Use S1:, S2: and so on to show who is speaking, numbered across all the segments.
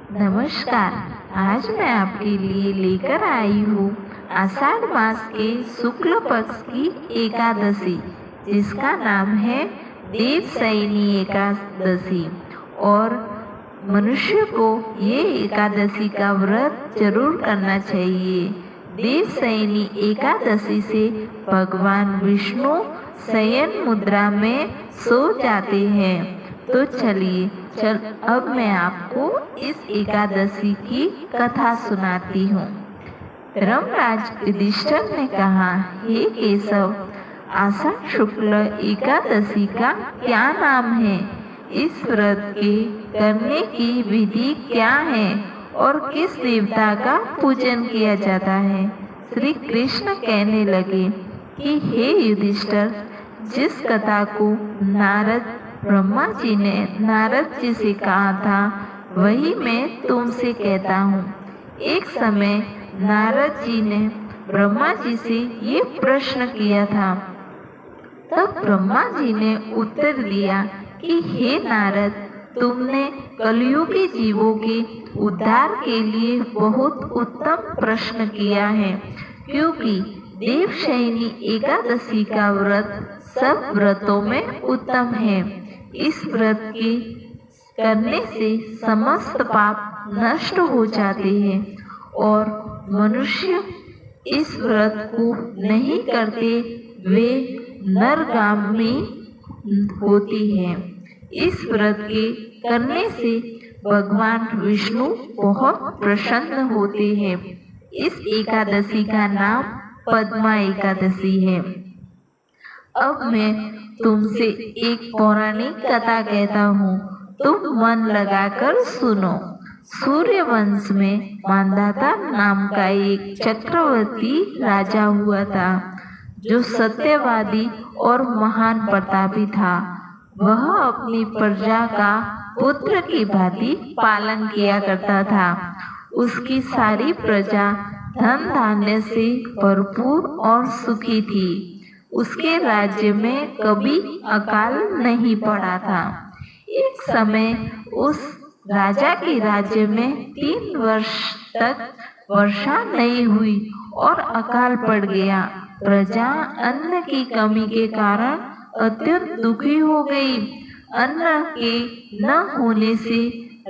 S1: नमस्कार। आज मैं आपके लिए लेकर आई हूँ आषाढ़ मास के शुक्ल पक्ष की एकादशी, जिसका नाम है देवशयनी एकादशी। और मनुष्य को ये एकादशी का व्रत जरूर करना चाहिए। देवशयनी एकादशी से भगवान विष्णु शयन मुद्रा में सो जाते हैं। तो चलिए अब मैं आपको इस एकादशी की कथा सुनाती हूँ। धर्मराज युधिष्ठिर ने कहा, हे केशव, आषाढ़ शुक्ल एकादशी का क्या नाम है? इस व्रत के करने की विधि क्या है और किस देवता का पूजन किया जाता है? श्री कृष्ण कहने लगे कि हे युधिष्ठिर, जिस कथा को ब्रह्मा जी ने नारद जी से कहा था, वही मैं तुमसे कहता हूँ। एक समय नारद जी ने ब्रह्मा जी से ये प्रश्न किया था। तब ब्रह्मा जी ने उत्तर दिया कि हे नारद, तुमने कलियुगी जीवों के उद्धार के लिए बहुत उत्तम प्रश्न किया है, क्योंकि देवशयनी एकादशी का व्रत सब व्रतों में उत्तम है। इस व्रत के करने से समस्त पाप नष्ट हो जाते हैं और मनुष्य इस व्रत को नहीं करते वे नरगामी होती हैं। इस व्रत के करने से भगवान विष्णु बहुत प्रसन्न होते हैं। इस एकादशी का नाम पद्मा एकादशी है। अब मैं तुमसे एक पौराणिक कथा कहता हूँ, तुम मन लगाकर सुनो। सूर्य वंश में मांधाता नाम का एक चक्रवर्ती राजा हुआ था, जो सत्यवादी और महान प्रतापी था। वह अपनी प्रजा का पुत्र की भांति पालन किया करता था। उसकी सारी प्रजा धन धान्य से भरपूर और सुखी थी। उसके राज्य में कभी अकाल नहीं पड़ा था। एक समय उस राजा के राज्य में 3 वर्ष तक वर्षा नहीं हुई और अकाल पड़ गया। प्रजा अन्न की कमी के कारण अत्यंत दुखी हो गई। अन्न के न होने से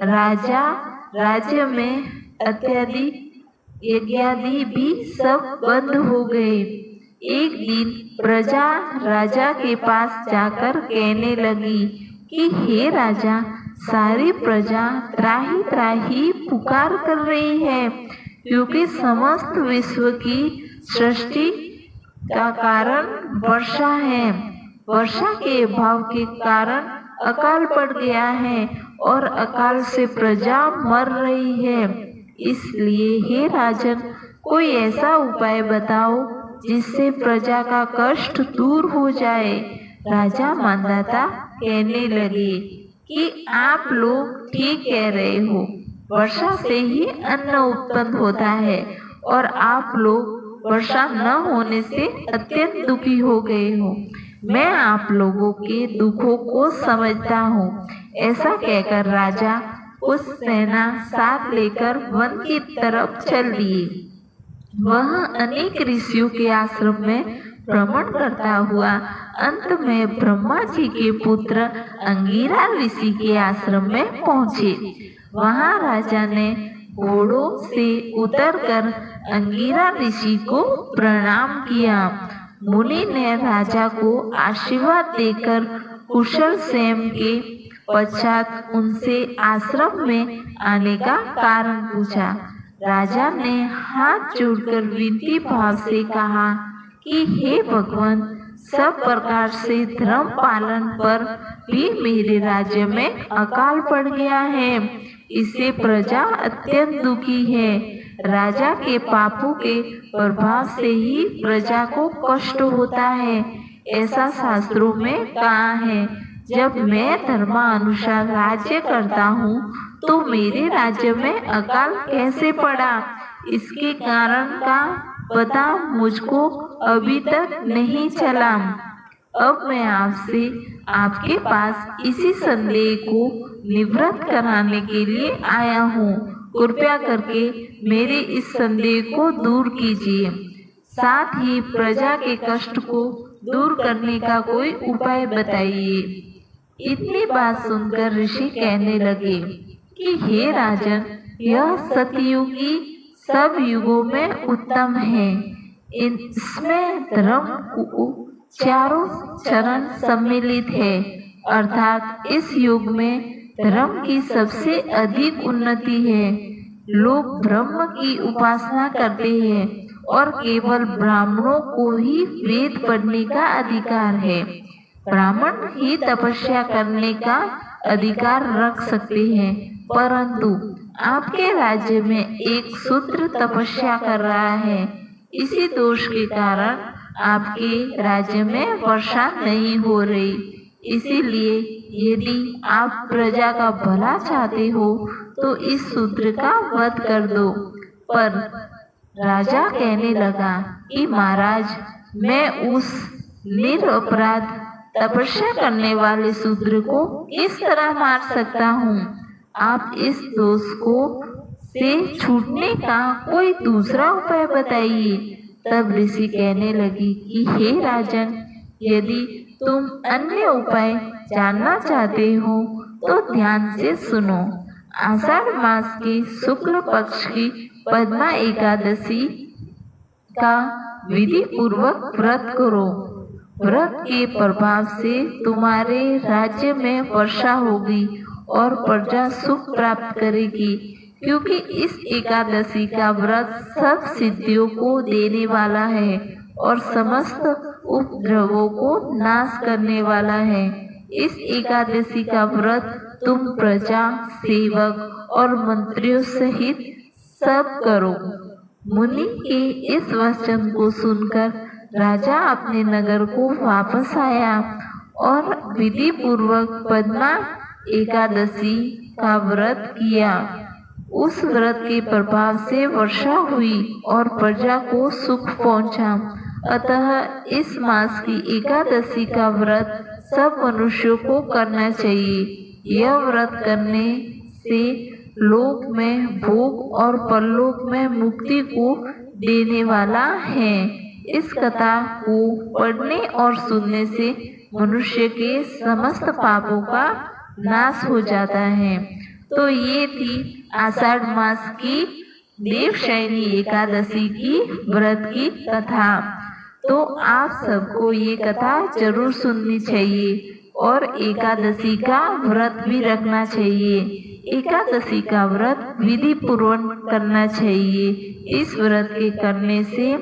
S1: राजा राज्य में अत्यधिक यज्ञादि भी सब बंद हो गए। एक दिन प्रजा राजा के पास जाकर कहने लगी कि हे राजा, सारी प्रजा त्राही त्राही पुकार कर रही है, क्योंकि समस्त विश्व की सृष्टि का कारण वर्षा है। वर्षा के अभाव के कारण अकाल पड़ गया है और अकाल से प्रजा मर रही है। इसलिए हे राजन, कोई ऐसा उपाय बताओ जिससे प्रजा का कष्ट दूर हो जाए। राजा मांधाता कहने लगे कि आप लोग ठीक कह रहे हो, वर्षा से ही अन्न उत्पन्न होता है और आप लोग वर्षा न होने से अत्यंत दुखी हो गए हो। मैं आप लोगों के दुखों को समझता हूँ। ऐसा कहकर राजा उस सेना साथ लेकर वन की तरफ चल दिए। वह अनेक ऋषियों के आश्रम में भ्रमण करता हुआ अंत में ब्रह्मा जी के पुत्र अंगिरा ऋषि के आश्रम में पहुँचे। वहाँ राजा ने घोड़ों से उतरकर अंगिरा ऋषि को प्रणाम किया। मुनि ने राजा को आशीर्वाद देकर कुशल क्षेम के पश्चात उनसे आश्रम में आने का कारण पूछा। राजा ने हाथ जोड़कर विनती भाव से कहा कि हे भगवान, सब प्रकार से धर्म पालन पर भी मेरे राज्य में अकाल पड़ गया है। इससे प्रजा अत्यंत दुखी है। राजा के पापों के प्रभाव से ही प्रजा को कष्ट होता है। ऐसा शास्त्रों में कहा है। जब मैं धर्मानुसार राज्य करता हूँ तो मेरे राज्य में अकाल कैसे पड़ा? इसके कारण का पता मुझको अभी तक नहीं चला। अब मैं आपसे आपके पास इसी संदेह को निवृत्त कराने के लिए आया हूँ। कृपया करके मेरे इस संदेह को दूर कीजिए। साथ ही प्रजा के कष्ट को दूर करने का कोई उपाय बताइए। इतनी बात सुनकर ऋषि कहने लगे कि हे राजन, यह सतयुगी सब युगों में उत्तम है। इसमें धर्म को चारों चरण सम्मिलित है, अर्थात इस युग में धर्म की सबसे अधिक उन्नति है। लोग ब्रह्म की उपासना करते हैं और केवल ब्राह्मणों को ही वेद पढ़ने का अधिकार है। ब्राह्मण ही तपस्या करने का अधिकार रख सकते हैं, परंतु आपके राज्य में एक शूद्र तपस्या कर रहा है। इसी दोष के कारण आपके राज्य में वर्षा नहीं हो रही। इसीलिए यदि आप प्रजा का भला चाहते हो तो इस शूद्र का वध कर दो। पर राजा कहने लगा कि महाराज, मैं उस निरपराध तपस्या करने वाले शूद्र को किस तरह मार सकता हूँ? आप इस दोष को से छूटने का कोई दूसरा उपाय बताइए। तब ऋषि कहने लगी कि हे राजन, यदि तुम अन्य उपाय जानना चाहते हो तो ध्यान से सुनो। आषाढ़ मास के शुक्ल पक्ष की पद्मा एकादशी का विधि पूर्वक व्रत करो। व्रत के प्रभाव से तुम्हारे राज्य में वर्षा होगी और प्रजा सुख प्राप्त करेगी, क्योंकि इस एकादशी का व्रत सब सिद्धियों को देने वाला है और समस्त उपद्रवों को नाश करने वाला है। इस एकादशी का व्रत तुम प्रजा, सेवक और मंत्रियों सहित सब करो। मुनि के इस वचन को सुनकर राजा अपने नगर को वापस आया और विधि पूर्वक पद्मा एकादशी का व्रत किया। उस व्रत के प्रभाव से वर्षा हुई और प्रजा को सुख पहुंचा। अतः इस मास की एकादशी का व्रत सब मनुष्यों को करना चाहिए। यह व्रत करने से लोक में भोग और परलोक में मुक्ति को देने वाला है। इस कथा को पढ़ने और सुनने से मनुष्य के समस्त पापों का नाश हो जाता है। तो ये थी आषाढ़ मास की देवशयनी एकादशी की व्रत की कथा। तो आप सबको ये कथा जरूर सुननी चाहिए और एकादशी का व्रत भी रखना चाहिए। एकादशी का व्रत विधि पूर्वक करना चाहिए। इस व्रत के करने से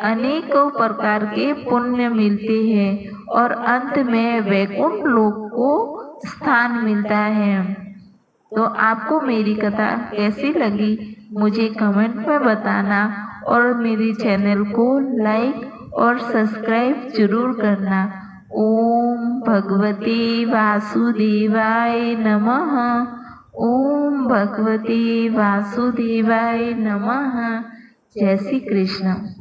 S1: अनेकों प्रकार के पुण्य मिलते हैं और अंत में वैकुंठ लोक को स्थान मिलता है। तो आपको मेरी कथा कैसी लगी मुझे कमेंट में बताना और मेरे चैनल को लाइक और सब्सक्राइब जरूर करना। ओम भगवते वासुदेवाय नमः। ओम भगवते वासुदेवाय नमः। जय श्री कृष्ण।